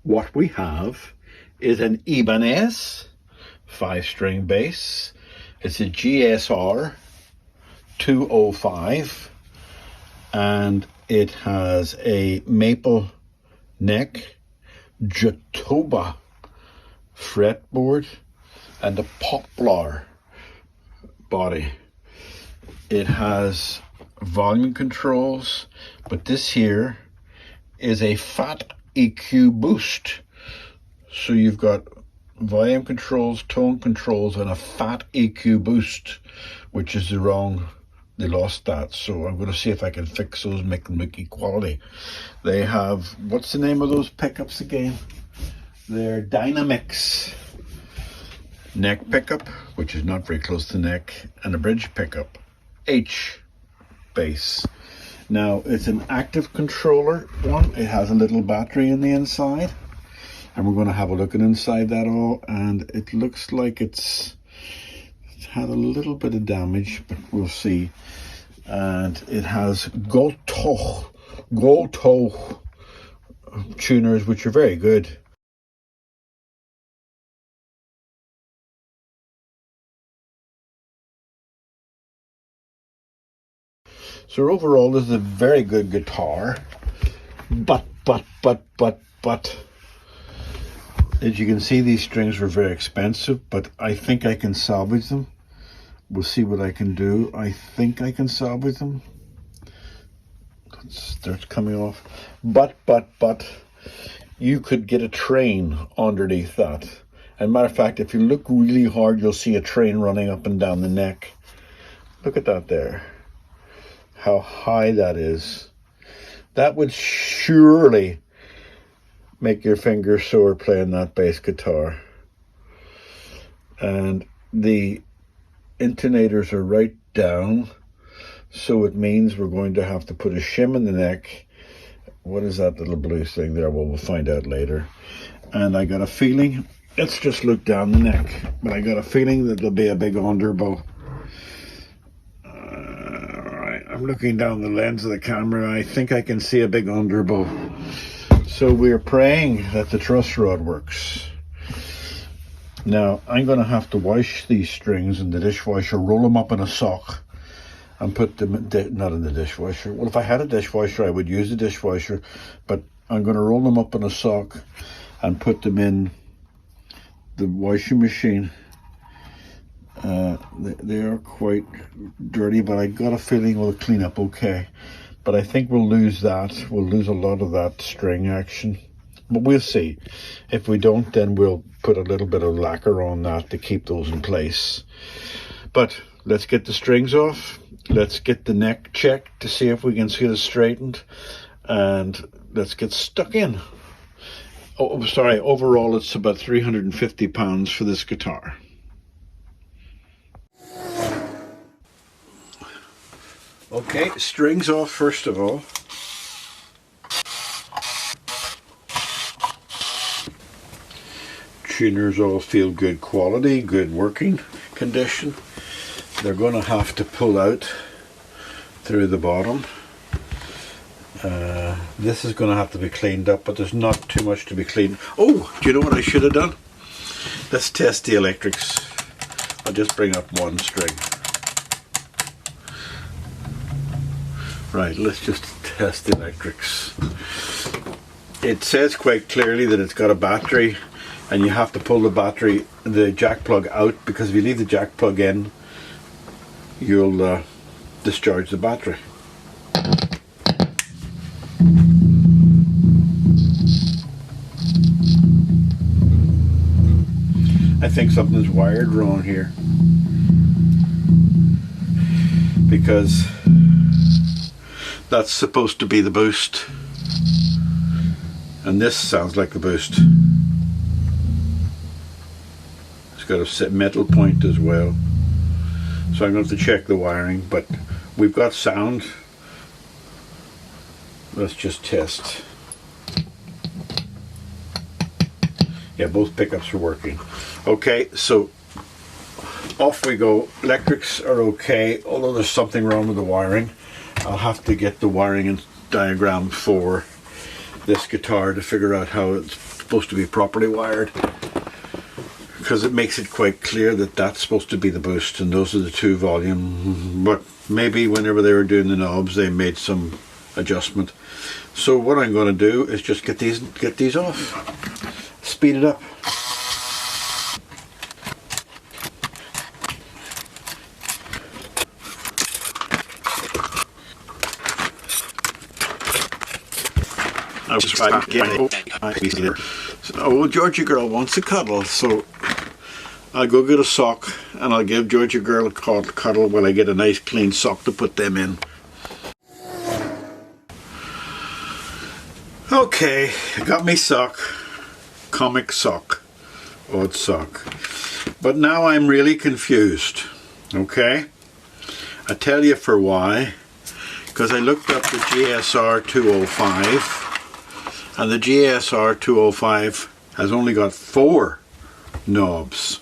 what we have is an Ibanez 5-string bass. It's a GSR 205 and it has a maple neck, jatoba fretboard and a poplar body. It has volume controls, but this here is a fat EQ boost. So you've got volume controls, tone controls, and a fat EQ boost, which is the wrong. They lost that, so I'm going to see if I can fix those, make them look equality. They have, what's the name of those pickups again? They're Dynamics. Neck pickup, which is not very close to neck, and a bridge pickup, H bass. Now it's an active controller one. It has a little battery in the inside, and we're going to have a look at inside that all, and it looks like it's had a little bit of damage, but we'll see. And it has gold toe tuners, which are very good. So overall, this is a very good guitar, but, as you can see, these strings were very expensive, but I think I can salvage them. We'll see what I can do. I think I can salvage them. It starts coming off. But, you could get a train underneath that. And matter of fact, if you look really hard, you'll see a train running up and down the neck. Look at that there. How high that is. That would surely make your fingers sore playing that bass guitar. And the intonators are right down, so it means we're going to have to put a shim in the neck. What is that little blue thing there? Well, we'll find out later. And I got a feeling, let's just look down the neck, but I got a feeling that there'll be a big underbow. I'm looking down the lens of the camera. I think I can see a big underbow. So we're praying that the truss rod works. Now, I'm going to have to wash these strings in the dishwasher, roll them up in a sock, and put them not in the dishwasher. Well, if I had a dishwasher, I would use the dishwasher, but I'm going to roll them up in a sock and put them in the washing machine. They are quite dirty, but I got a feeling we'll clean up okay. But I think we'll lose that. We'll lose a lot of that string action. But we'll see. If we don't, then we'll put a little bit of lacquer on that to keep those in place. But let's get the strings off. Let's get the neck checked to see if we can get it straightened. And let's get stuck in. Oh, sorry, overall it's about 350 pounds for this guitar. Okay, strings off first of all. Tuners all feel good quality, good working condition. They're going to have to pull out through the bottom. This is going to have to be cleaned up, but there's not too much to be cleaned. Oh, do you know what I should have done? Let's test the electrics. I'll just bring up one string. Right, let's just test the electrics. It says quite clearly that it's got a battery, and you have to pull the jack plug out, because if you leave the jack plug in, you'll discharge the battery. I think something's wired wrong here, because that's supposed to be the boost, and this sounds like the boost. It's got a metal point as well, so I'm going to have to check the wiring, but we've got sound. Let's just test. Yeah, both pickups are working. Okay, so off we go. Electrics are okay, although there's something wrong with the wiring. I'll have to get the wiring and diagram for this guitar to figure out how it's supposed to be properly wired, because it makes it quite clear that that's supposed to be the boost and those are the 2 volume, but maybe whenever they were doing the knobs they made some adjustment. So what I'm going to do is just get these off, speed it up. Oh, Georgia girl wants a cuddle, so I'll go get a sock and I'll give Georgia girl a cuddle while I get a nice clean sock to put them in. Okay, I got me sock, comic sock, odd sock. But now I'm really confused, okay? I tell you for why. Because I looked up the GSR 205 and the GSR 205 has only got 4 knobs.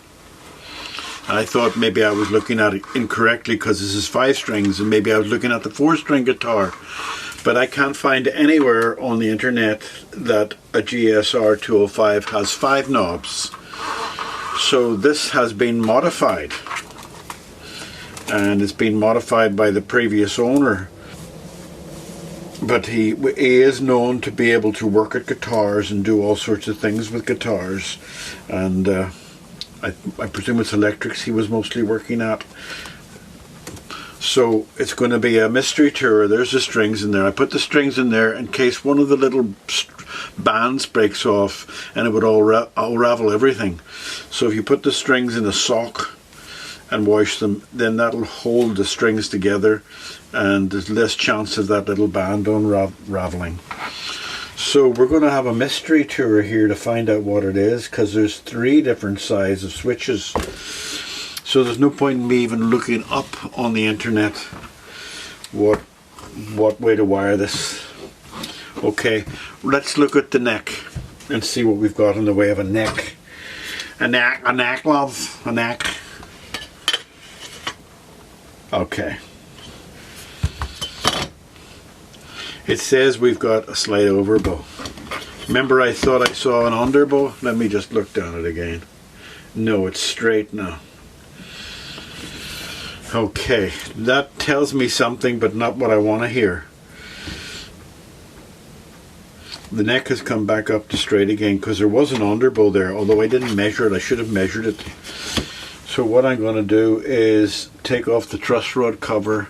I thought maybe I was looking at it incorrectly because this is 5 strings and maybe I was looking at the 4-string guitar. But I can't find anywhere on the internet that a GSR 205 has 5 knobs. So this has been modified. And it's been modified by the previous owner. But he is known to be able to work at guitars and do all sorts of things with guitars. And I presume it's electrics he was mostly working at. So it's going to be a mystery tour. There's the strings in there. I put the strings in there in case one of the little bands breaks off and it would all unravel everything. So if you put the strings in a sock and wash them, then that'll hold the strings together and there's less chance of that little band unraveling. So we're going to have a mystery tour here to find out what it is, because there's 3 different sizes of switches. So there's no point in me even looking up on the internet what way to wire this. Okay, let's look at the neck and see what we've got in the way of a neck. A neck, love, a neck. Okay. It says we've got a slight overbow. Remember I thought I saw an underbow? Let me just look down it again. No, it's straight now. Okay, that tells me something, but not what I want to hear. The neck has come back up to straight again because there was an underbow there, although I didn't measure it. I should have measured it. So what I'm going to do is take off the truss rod cover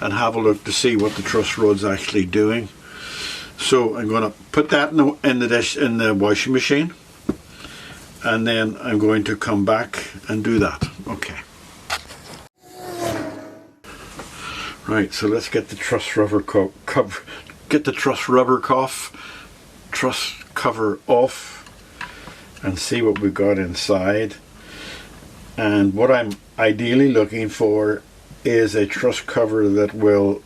and have a look to see what the truss rod's actually doing. So I'm going to put that in the washing machine, and then I'm going to come back and do that. Okay. Right, so let's get the truss cover off and see what we've got inside. And what I'm ideally looking for is a truss cover that will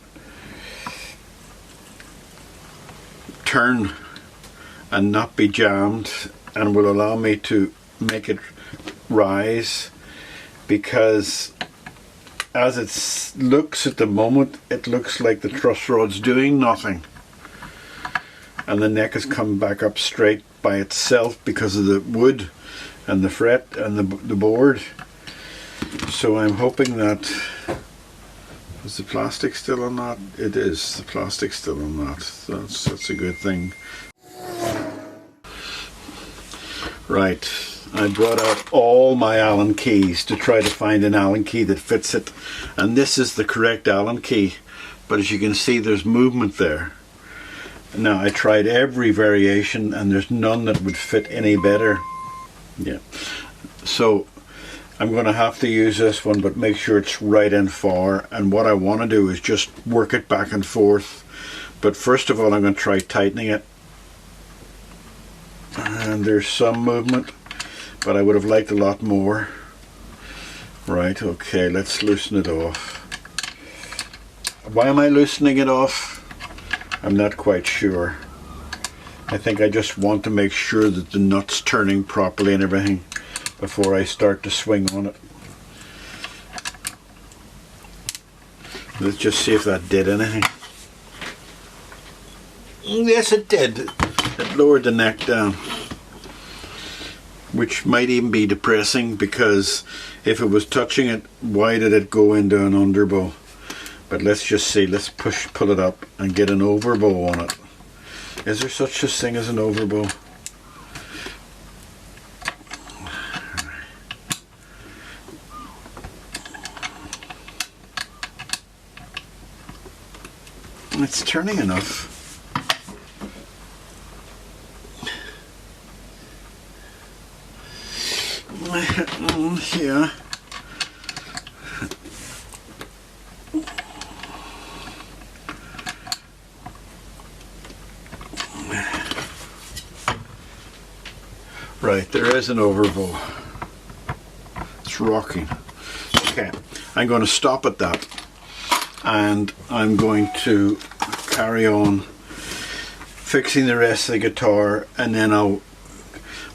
turn and not be jammed and will allow me to make it rise, because as it looks at the moment, it looks like the truss rod's doing nothing and the neck has come back up straight by itself because of the wood and the fret and the board. So I'm hoping that, is the plastic still on that? It is, the plastic's still on that. That's a good thing. Right, I brought out all my Allen keys to try to find an Allen key that fits it. And this is the correct Allen key, but as you can see there's movement there. Now I tried every variation and there's none that would fit any better. Yeah, so I'm going to have to use this one, but make sure it's right and far. And what I want to do is just work it back and forth. But first of all, I'm going to try tightening it. And there's some movement, but I would have liked a lot more. Right, okay, let's loosen it off. Why am I loosening it off? I'm not quite sure. I think I just want to make sure that the nut's turning properly and everything before I start to swing on it. Let's just see if that did anything. Yes, it did. it lowered the neck down, which might even be depressing, because if it was touching it, why did it go into an underbow? But let's just see, let's pull it up and get an overbow on it. Is there such a thing as an overbow? It's turning enough. Yeah. Right, there is an overbow. It's rocking. Okay, I'm going to stop at that, and I'm going to carry on fixing the rest of the guitar, and then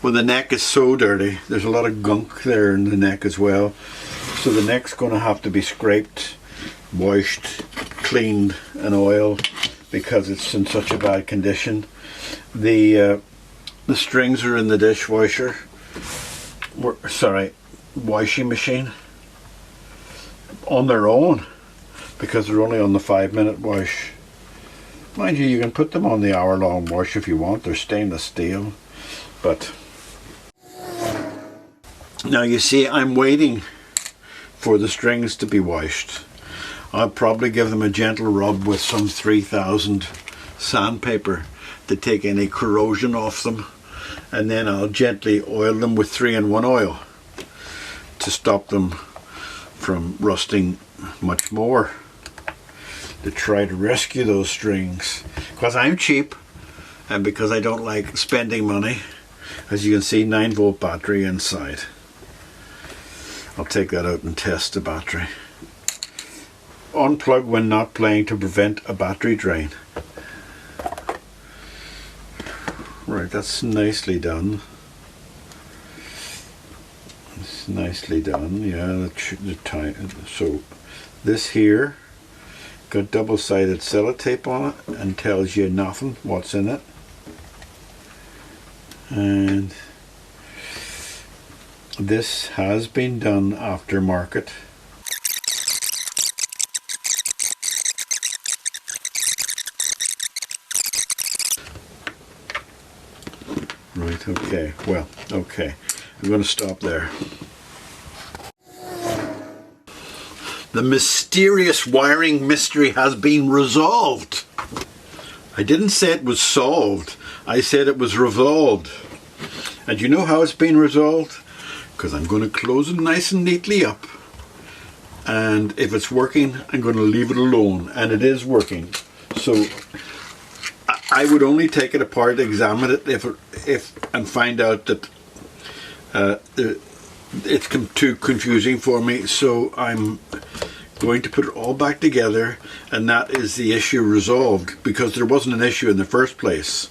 well, the neck is so dirty, there's a lot of gunk there in the neck as well, so the neck's going to have to be scraped, washed, cleaned and oiled, because it's in such a bad condition. The strings are in the dishwasher, sorry, washing machine, on their own, because they're only on the 5-minute wash. Mind you, you can put them on the hour-long wash if you want. They're stainless steel. But now you see, I'm waiting for the strings to be washed. I'll probably give them a gentle rub with some 3000 sandpaper to take any corrosion off them, and then I'll gently oil them with 3-in-1 oil to stop them from rusting much more, to try to rescue those strings, because I'm cheap and because I don't like spending money. As you can see, 9-volt battery inside. I'll take that out and test the battery. Unplug when not playing to prevent a battery drain. Right, that's nicely done. It's nicely done, yeah. The time. So this here got double-sided sellotape on it and tells you nothing what's in it. And this has been done aftermarket. Right, okay, well, okay. I'm going to stop there. The mysterious wiring mystery has been resolved. I didn't say it was solved. I said it was resolved. And you know how it's been resolved? Because I'm going to close it nice and neatly up. And if it's working, I'm going to leave it alone. And it is working. So I would only take it apart, examine it, and find out that it's too confusing for me. So I'm going to put it all back together, and that is the issue resolved, because there wasn't an issue in the first place.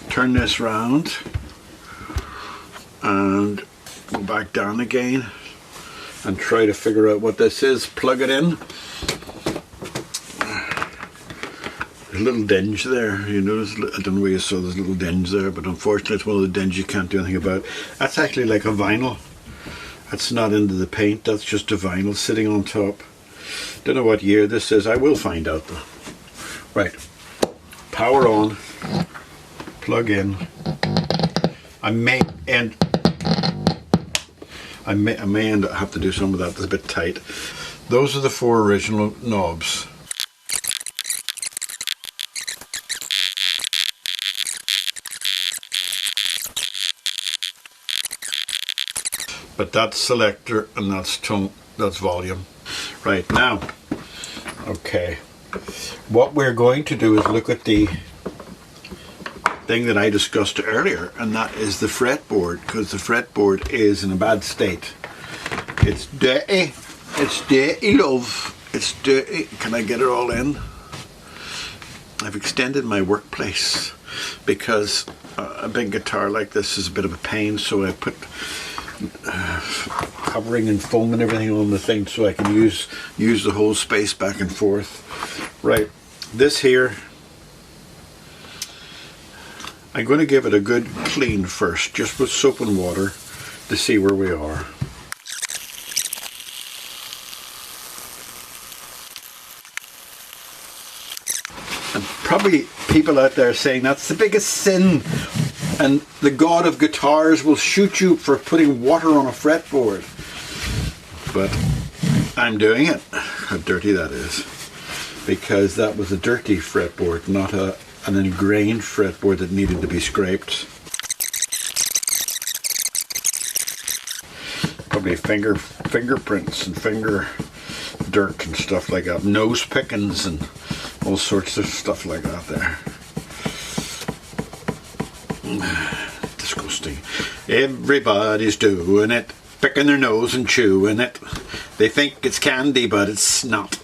Turn this round and go back down again and try to figure out what this is. Plug it in. There's a little dinge there, you notice. I don't know where you saw this little dinge there, but unfortunately it's one of the dinges you can't do anything about. That's actually like a vinyl. That's not into the paint, that's just a vinyl sitting on top. Don't know what year this is, I will find out though. Right, power on, plug in. I may end up have to do some of that, that's a bit tight. Those are the 4 original knobs. But that's selector and that's tone, that's volume. Right, now, okay, what we're going to do is look at the thing that I discussed earlier, and that is the fretboard, because the fretboard is in a bad state. It's dirty, love, it's dirty. Can I get it all in? I've extended my workplace because a big guitar like this is a bit of a pain, so I put covering and foam and everything on the thing so I can use the whole space back and forth. Right, this here, I'm going to give it a good clean first, just with soap and water, to see where we are. And probably people out there saying that's the biggest sin, and the god of guitars will shoot you for putting water on a fretboard. But I'm doing it. How dirty that is. Because that was a dirty fretboard, not an ingrained fretboard that needed to be scraped. Probably fingerprints and finger dirt and stuff like that. Nose pickings and all sorts of stuff like that there. Disgusting. Everybody's doing it, picking their nose and chewing it. They think it's candy, but it's not.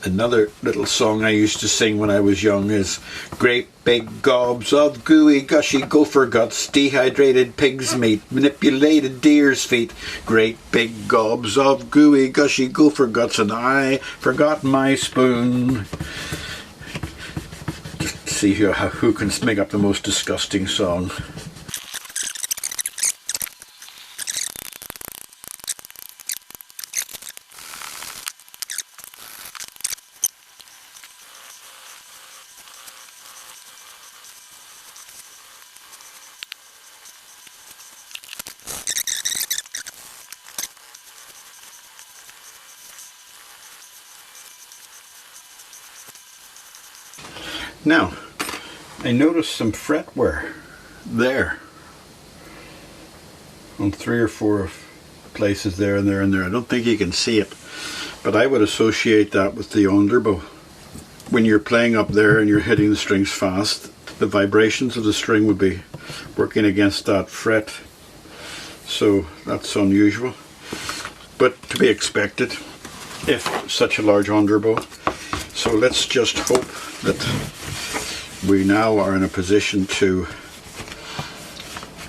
Another little song I used to sing when I was young is great big gobs of gooey gushy gopher guts, dehydrated pig's meat, manipulated deer's feet, great big gobs of gooey gushy gopher guts, and I forgot my spoon. Just see who can make up the most disgusting song. Now, I noticed some fret wear there on 3 or 4 places there and there and there. I don't think you can see it, but I would associate that with the underbow. When you're playing up there and you're hitting the strings fast, the vibrations of the string would be working against that fret. So that's unusual, but to be expected if such a large underbow. So let's just hope that we now are in a position to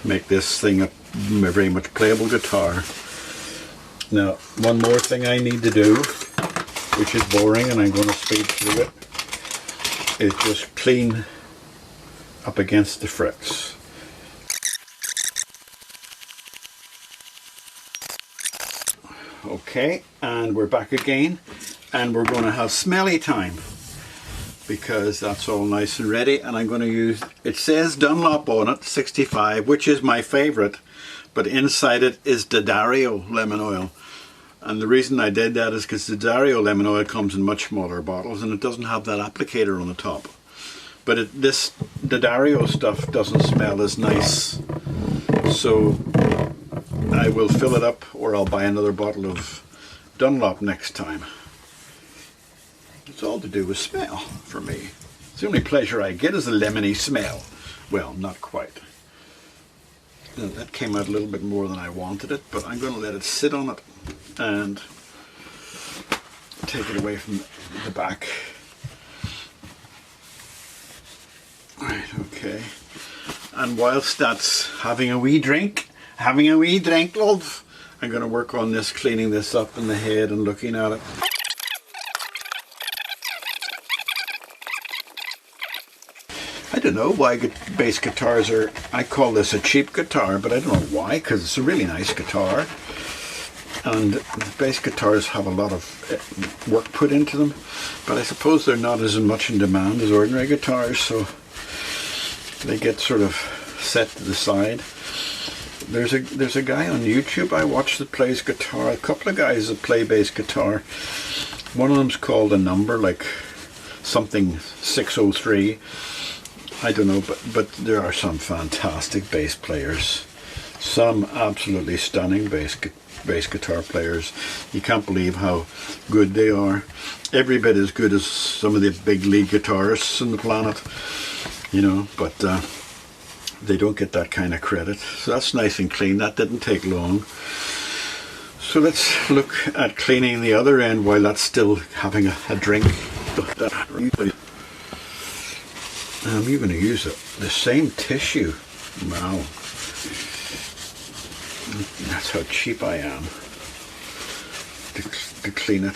make this thing a very much playable guitar. Now, one more thing I need to do, which is boring and I'm going to speed through it, is just clean up against the frets. Okay, and we're back again, and we're going to have smelly time, because that's all nice and ready. And I'm going to use, it says Dunlop on it, 65, which is my favorite, but inside it is D'Addario lemon oil. And the reason I did that is because D'Addario lemon oil comes in much smaller bottles and it doesn't have that applicator on the top. But this D'Addario stuff doesn't smell as nice, so I will fill it up, or I'll buy another bottle of Dunlop next time. It's all to do with smell for me. It's the only pleasure I get is a lemony smell. Well, not quite. Now, that came out a little bit more than I wanted it, but I'm going to let it sit on it and take it away from the back. Right, okay. And whilst that's having a wee drink, love, I'm going to work on this, cleaning this up in the head and looking at it. I don't know why bass guitars are, I call this a cheap guitar, but I don't know why, because it's a really nice guitar. And the bass guitars have a lot of work put into them, but I suppose they're not as much in demand as ordinary guitars, so they get sort of set to the side. There's a guy on YouTube I watch that plays guitar, a couple of guys that play bass guitar. One of them's called a number, like something 603. I don't know, but there are some fantastic bass players. Some absolutely stunning bass guitar players. You can't believe how good they are. Every bit as good as some of the big lead guitarists on the planet, you know, but they don't get that kind of credit. So that's nice and clean. That didn't take long. So let's look at cleaning the other end while that's still having a drink. I'm even going to use the same tissue. Wow. That's how cheap I am to clean it.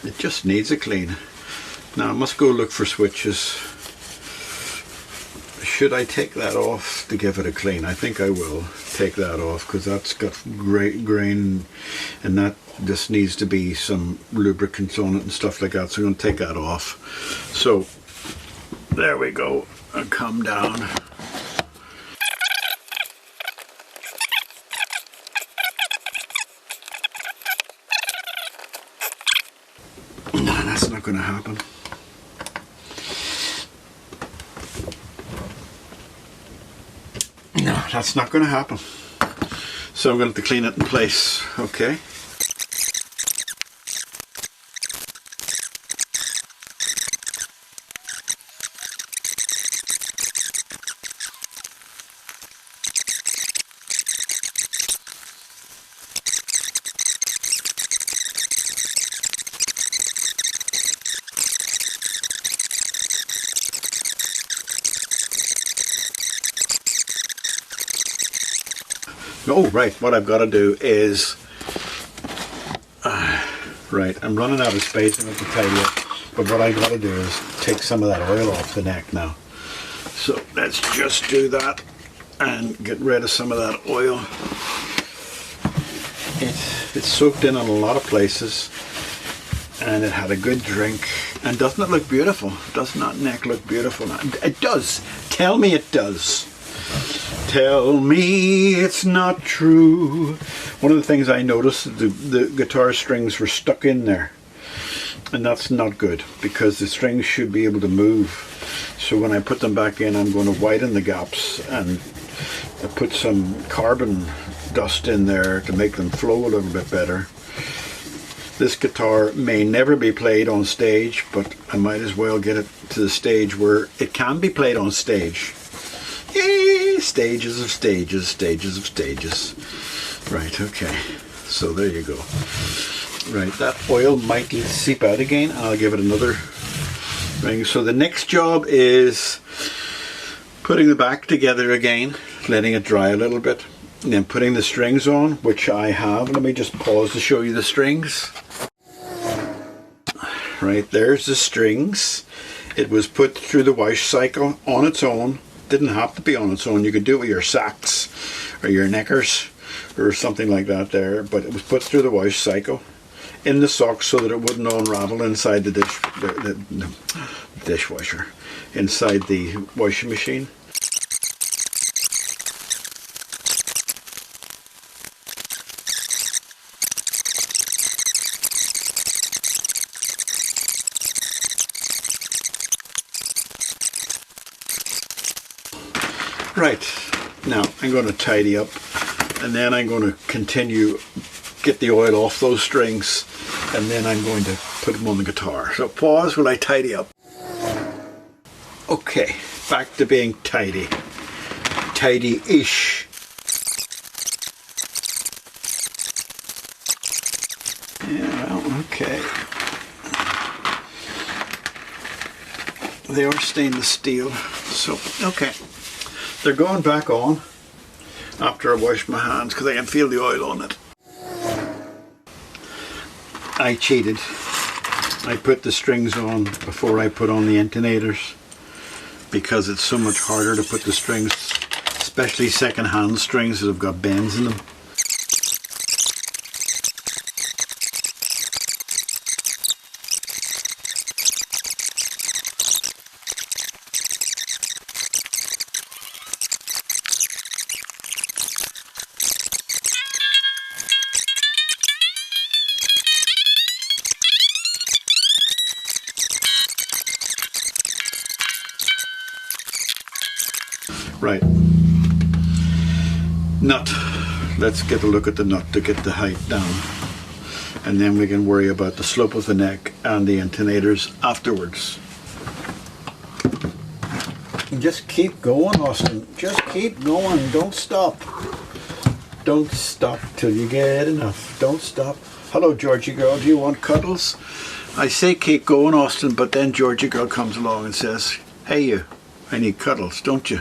It just needs a clean. Now I must go look for switches. Should I take that off to give it a clean? I think I will take that off because that's got great grain and that just needs to be some lubricants on it and stuff like that. So I'm going to take that off. So there we go. I'll come down. No, that's not going to happen. No, that's not going to happen. So I'm going to have to clean it in place, okay? Oh, right, what I've got to do is, right, I'm running out of space, I'm going to tidy up, but what I've got to do is take some of that oil off the neck now. So let's just do that and get rid of some of that oil. It's soaked in a lot of places and it had a good drink. And doesn't it look beautiful? Does not neck look beautiful now? It does. Tell me it does. Tell me it's not true. One of the things I noticed, the guitar strings were stuck in there. And that's not good because the strings should be able to move. So when I put them back in, I'm going to widen the gaps and put some carbon dust in there to make them flow a little bit better. This guitar may never be played on stage, but I might as well get it to the stage where it can be played on stage. Yay! Stages of stages, stages of stages. Right, okay. So there you go. Right, that oil might seep out again. I'll give it another ring. So the next job is putting the back together again, letting it dry a little bit, and then putting the strings on, which I have. Let me just pause to show you the strings. Right, there's the strings. It was put through the wash cycle on its own. Didn't have to be on its own. You could do it with your sacks or your neckers or something like that there, but it was put through the wash cycle in the socks so that it wouldn't unravel inside the dishwasher, inside the washing machine. Right, now I'm going to tidy up and then I'm going to continue, get the oil off those strings, and then I'm going to put them on the guitar. So pause while I tidy up. Okay, back to being tidy. Tidy-ish. Yeah, well, okay. They are stainless steel, so okay. They're going back on after I wash my hands because I can feel the oil on it. I cheated. I put the strings on before I put on the intonators because it's so much harder to put the strings, especially second-hand strings that have got bends in them. Right, nut. Let's get a look at the nut to get the height down, and then we can worry about the slope of the neck and the intonators afterwards. Just keep going, Austin. Just keep going. Don't stop. Don't stop till you get enough. Don't stop. Hello, Georgie girl. Do you want cuddles? I say keep going, Austin, but then Georgie girl comes along and says, "Hey, you. I need cuddles, don't you?"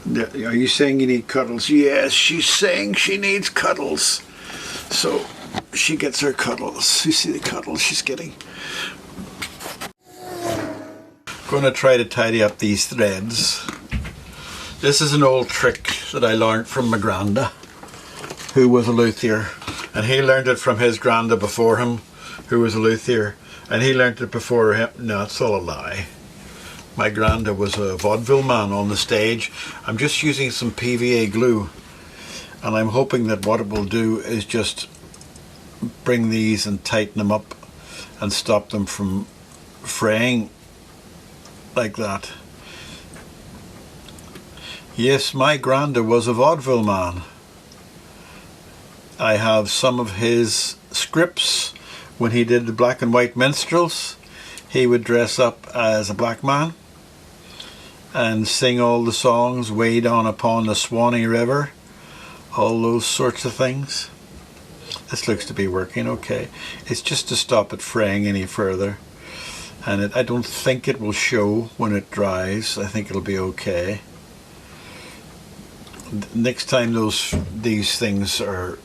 Are you saying you need cuddles? Yes, she's saying she needs cuddles. So she gets her cuddles. You see the cuddles she's getting. Going to try to tidy up these threads. This is an old trick that I learned from my Granda, who was a luthier, and he learned it from his Granda before him, who was a luthier, and he learned it before him. No, it's all a lie. My Granda was a vaudeville man on the stage. I'm just using some PVA glue, and I'm hoping that what it will do is just bring these and tighten them up and stop them from fraying like that. Yes, my Granda was a vaudeville man. I have some of his scripts when he did the black and white minstrels. He would dress up as a black man and sing all the songs, Way Down Upon the Swanee River, all those sorts of things. This looks to be working okay. It's just to stop it fraying any further. And I don't think it will show when it dries. I think it'll be okay. Next time these things are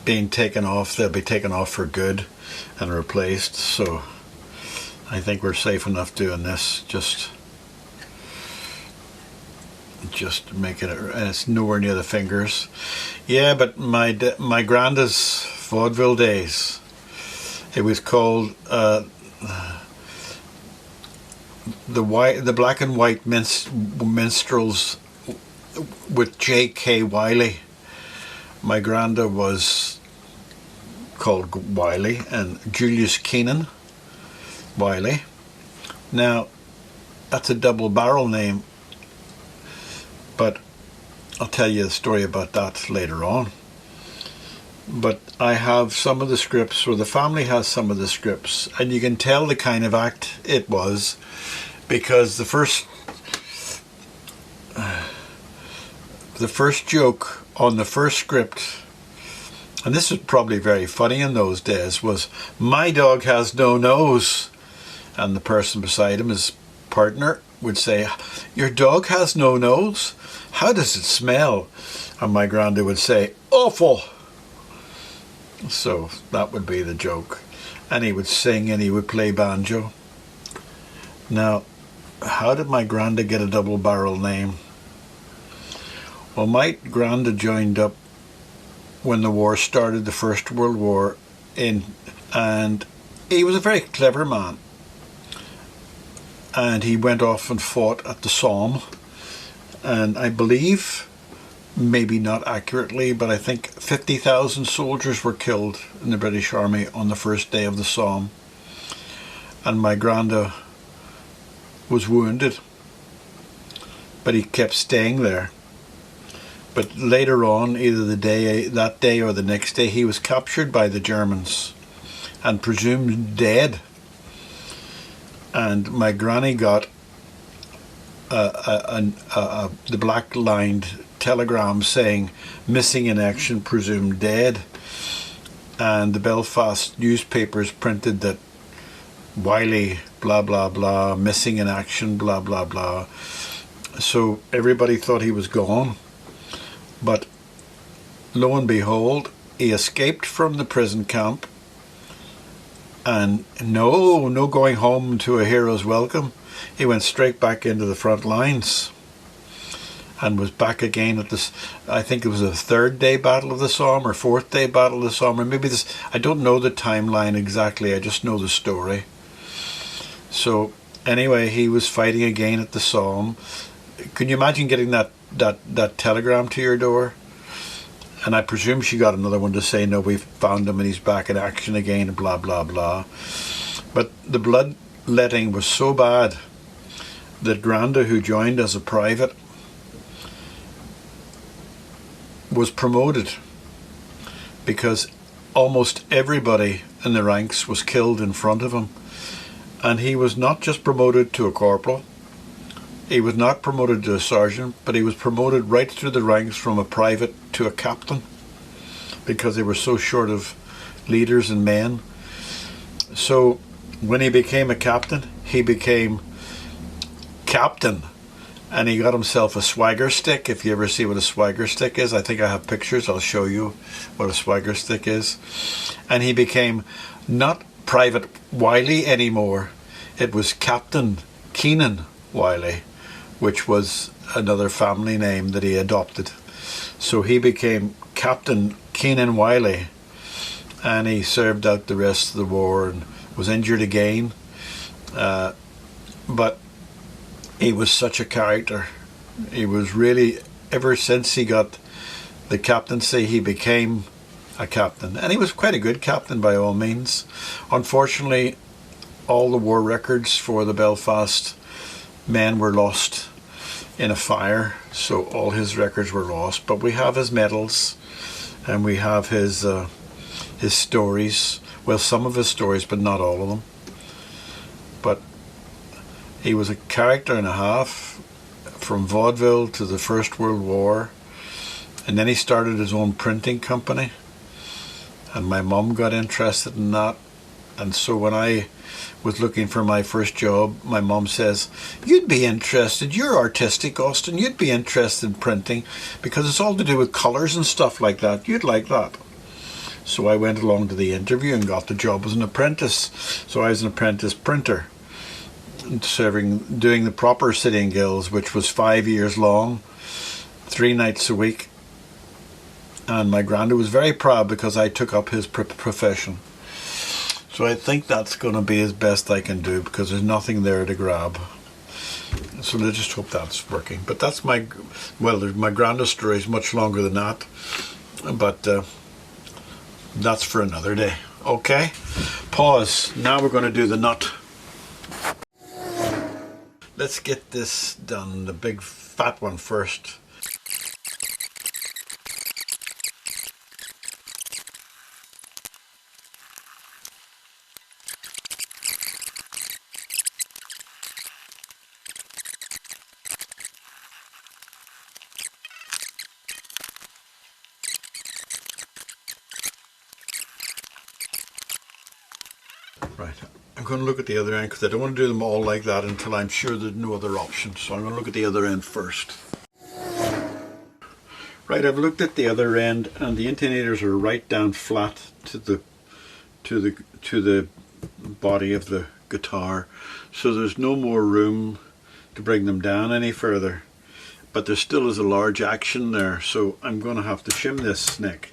being taken off, they'll be taken off for good and replaced. So I think we're safe enough doing this. Just making it, and it's nowhere near the fingers. Yeah, but my Granda's vaudeville days. It was called the black and white minstrels with J.K. Wiley. My Granda was called Wiley, and Julius Keenan Wiley. Now, that's a double barrel name, but I'll tell you a story about that later on. But I have some of the scripts, or the family has some of the scripts, and you can tell the kind of act it was, because the first joke on the first script, and this was probably very funny in those days, was, "My dog has no nose," and the person beside him, his partner, would say, "Your dog has no nose? How does it smell?" And my Granda would say, "Awful." So that would be the joke. And he would sing and he would play banjo. Now, how did my Granda get a double barrel name? Well, my Granda joined up when the war started, the First World War, and he was a very clever man. And he went off and fought at the Somme. And I believe, maybe not accurately, but I think 50,000 soldiers were killed in the British Army on the first day of the Somme. And my Granda was wounded, but he kept staying there. But later on, either that day or the next day, he was captured by the Germans and presumed dead. And my granny got the black-lined telegram saying, "Missing in action, presumed dead." And the Belfast newspapers printed that Wiley, blah, blah, blah, missing in action, blah, blah, blah. So everybody thought he was gone. But lo and behold, he escaped from the prison camp. And no going home to a hero's welcome. He went straight back into the front lines and was back again at this, I think it was the third day battle of the Somme or fourth day battle of the Somme, or maybe this, I don't know the timeline exactly, I just know the story. So anyway, he was fighting again at the Somme. Can you imagine getting that telegram to your door? And I presume she got another one to say, "No, we've found him and he's back in action again," blah, blah, blah. But the bloodletting was so bad that Granda, who joined as a private, was promoted because almost everybody in the ranks was killed in front of him. And he was not just promoted to a corporal, he was not promoted to a sergeant, but he was promoted right through the ranks from a private to a captain, because they were so short of leaders and men. So when he became a captain, he became captain And he got himself a swagger stick. If you ever see what a swagger stick is, I think I have pictures. I'll show you what a swagger stick is. And he became not Private Wiley anymore. It was Captain Keenan Wiley, which was another family name that he adopted. So he became Captain Keenan Wiley, and he served out the rest of the war and was injured again. But he was such a character. He was really, ever since he got the captaincy, he became a captain. And he was quite a good captain by all means. Unfortunately, all the war records for the Belfast men were lost in a fire, so all his records were lost. But we have his medals, and we have his stories. Well, some of his stories, but not all of them. But he was a character and a half, from vaudeville to the First World War, and then he started his own printing company, and my mum got interested in that. And so when I was looking for my first job, my mum says, "You'd be interested, you're artistic, Austin, you'd be interested in printing, because it's all to do with colours and stuff like that, you'd like that." So I went along to the interview and got the job as an apprentice. So I was an apprentice printer, doing the proper sitting gills, which was 5 years long, 3 nights a week. And my Granda was very proud because I took up his profession. So I think that's going to be as best I can do, because there's nothing there to grab. So let's just hope that's working. But that's my Granda story is much longer than that. But that's for another day. Okay, pause. Now we're going to do the nut. Let's get this done, the big fat one first. Right, I'm going to look at the other end because I don't want to do them all like that until I'm sure there's no other option. So I'm going to look at the other end first. Right, I've looked at the other end, and the intonators are right down flat to the body of the guitar. So there's no more room to bring them down any further. But there still is a large action there, so I'm going to have to shim this neck.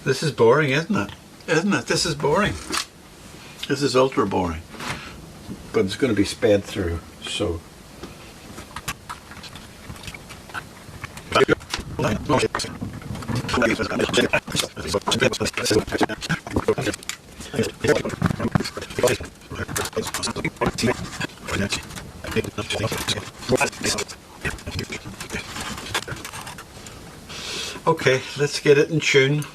This is boring, isn't it? Isn't it? This is boring. This is ultra boring. But it's going to be sped through, so. Okay, let's get it in tune.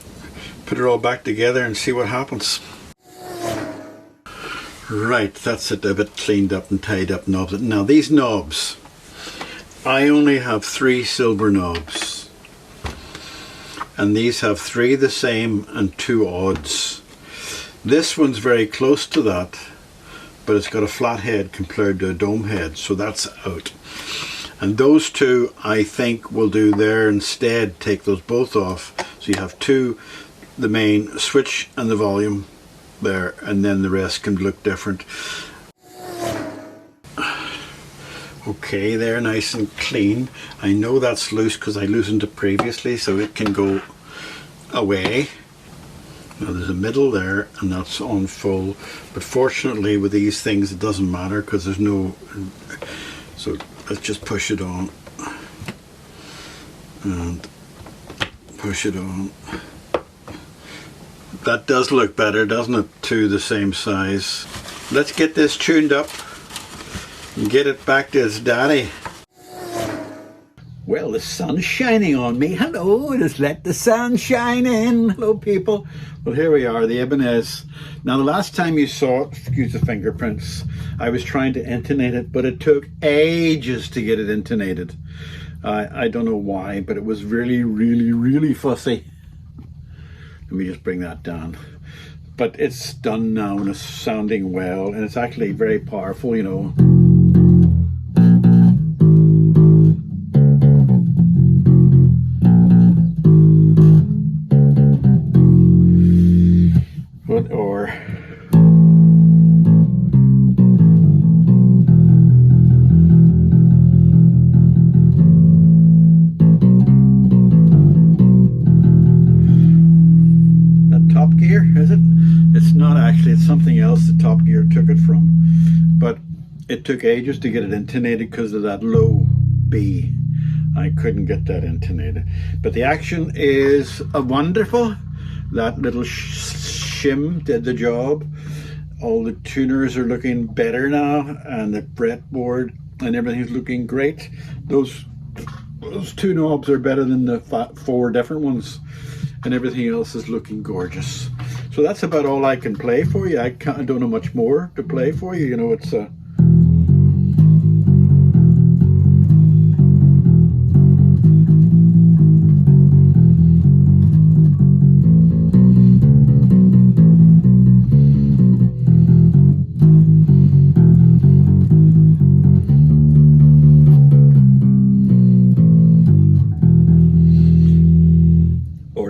Put it all back together and see what happens. Right, that's it, a bit cleaned up and tied up knobs. Now these knobs, I only have 3 silver knobs, and these have 3 the same and 2 odds. This one's very close to that, but it's got a flat head compared to a dome head, so that's out. And those 2 I think will do there instead. Take those both off, so you have 2, the main switch and the volume there, and then the rest can look different. Okay, they're nice and clean. I know that's loose because I loosened it previously, so it can go away. Now there's a middle there, and that's on full, but fortunately with these things it doesn't matter because there's no, so let's just push it on and push it on. That does look better, doesn't it? 2 the same size. Let's get this tuned up and get it back to its daddy. Well, the sun's shining on me. Hello, just let the sun shine in. Hello, people. Well, here we are, the Ibanez. Now, the last time you saw it, excuse the fingerprints, I was trying to intonate it, but it took ages to get it intonated. I don't know why, but it was really, really, really fussy. Let me just bring that down. But it's done now and it's sounding well, and it's actually very powerful, you know. Or that Top Gear, is it? It's not actually, it's something else that Top Gear took it from, but it took ages to get it intonated because of that low B. I couldn't get that intonated, but the action is wonderful. That little shim did the job. All the tuners are looking better now, and the fretboard and everything's looking great. Those two knobs are better than the 4 different ones, and everything else is looking gorgeous. So that's about all I can play for you. I don't know much more to play for you. You know, it's a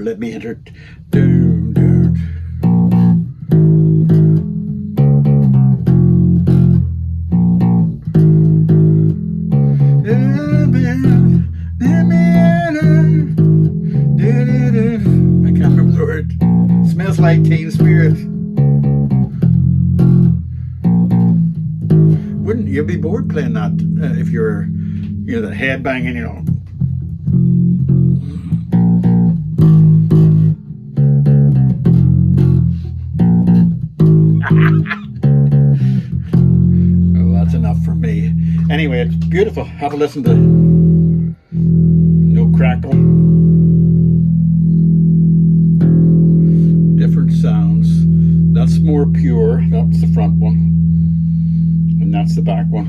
let me enter. I can't remember the word. Smells like Teen Spirit. Wouldn't you be bored playing that if you're, you know, the head banging, you know? Oh, that's enough for me. Anyway, it's beautiful. Have a listen to no crackle. Different sounds. That's more pure. That's the front one. And that's the back one.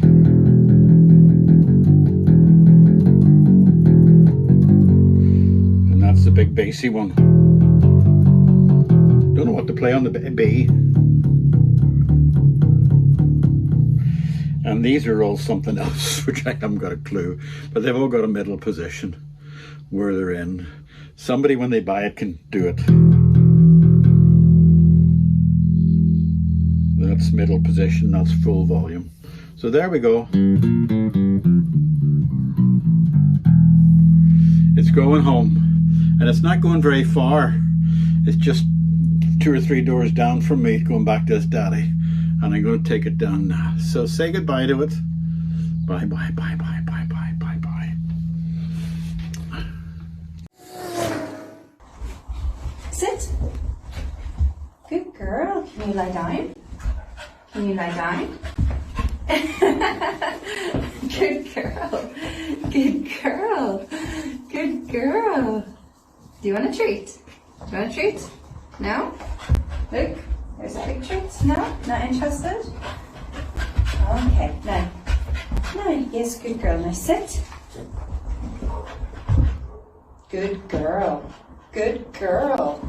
And that's the big bassy one. Don't know what to play on the B. And these are all something else, which I haven't got a clue, but they've all got a middle position where they're in. Somebody, when they buy it, can do it. That's middle position, that's full volume. So there we go. It's going home, and it's not going very far. It's just 2 or 3 doors down from me, going back to its daddy. And I'm going to take it down now. So say goodbye to it. Bye, bye, bye, bye, bye, bye, bye, bye. Sit. Good girl. Can you lie down? Can you lie down? Good girl. Good girl. Good girl. Do you want a treat? Do you want a treat? No? Look. There's a big treat. No? Not interested? Okay, now. Now, yes, good girl. Now sit. Good girl. Good girl.